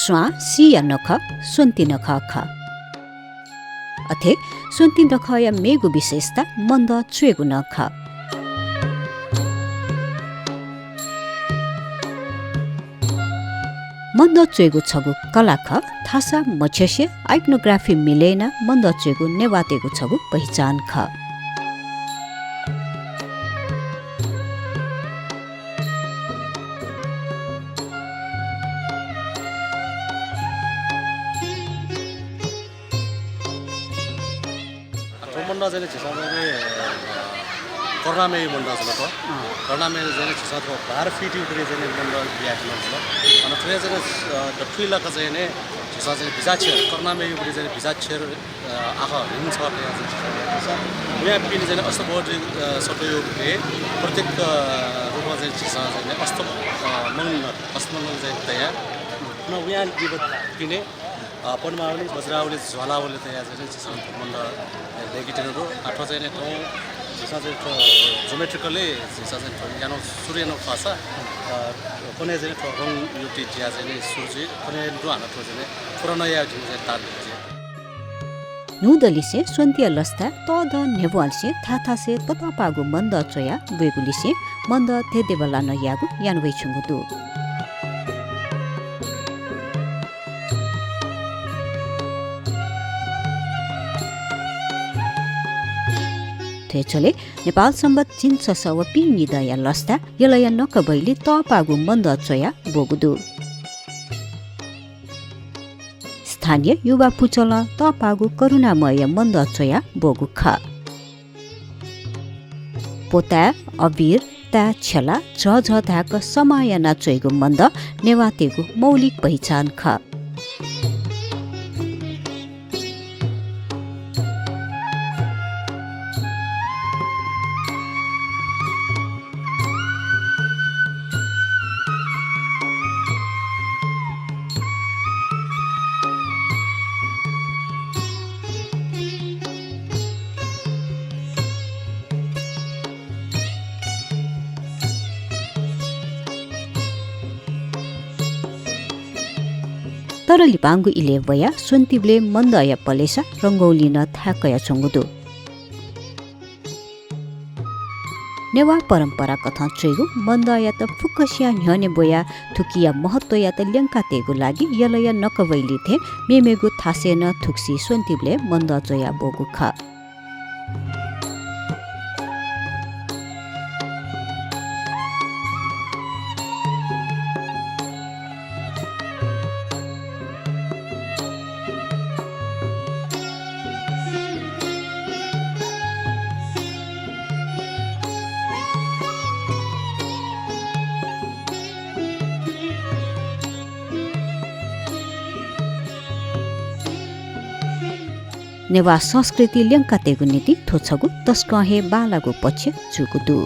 स्वा सिया नख सुन्ति नख ख अथे सुन्ति नख या मेगु विशेषता मन्द चुएगु नख मन्द चुएगु छगु कलाख थासा मछेसे आइक्नोग्राफी मिलेन मन्द चुएगु नेवातेगु छगु पहिचान ख Manda jene chisa jene corona में manda jene ko corona में jene chisa ko bar feet utri jene manda biat na jene ana tre jene dapila ka jene chisa jene bizacher corona में utri jene bizacher aha rin छ या jene या pin jene अस्त body सहयोगले प्रत्येक रूपमा jene chisa jene अस्त मन jene तया न उया जीवन पिने पनमावली बजरावली ज्वालावली तया jene chisa manda लेगिटेनरो अथवा चाहिँ ठाउँ जसा चाहिँ ज्योमेट्रिकली जसा चाहिँ यानो सूर्यनो फासा कोने चाहिँ रङ युटी जिया चाहिँ सूर्य कोने दु हाना तो चाहिँ पुरानो या जुन चाहिँ तार जे नुदलिसे स्वन्तिया लस्ता तद नेवलसे थाथासे ततपागु मन्द चोया बेगुलिसे मन्द थेदेबला न यागु यानवै छुंगुदु चले नेपाल सम्बत चिन ससव पिनी दया लस्ता यलया नकबैली तपागु मन्द चोया बोगुदु स्थानीय युवा पुचल तपागु करुणामय मन्द चोया बोगु ख पोता अबीर ता छला झ धाक समाय नाचोइगु मन्द नेवातेगु मौलिक पहिचान ख तर लिपाङ्गु इलेवया सुन्तिब्ले मन्दया पलेसा रङ्गौलिन थाकया छंगुदु नेवा परम्परा कथा चेगु मन्दया त फुकसिया न्हने बोया थुकिया महत्व या त ल्याङ्का तेगु लागि यलया नकवैली थे मेमेगु थासेन थुक्सी सुन्तिब्ले मन्द चया बोगु ख नेवा संस्कृति ल्याङ्का तेगु नीति थोछगु तस्कहे बालागु पक्ष जुगुदु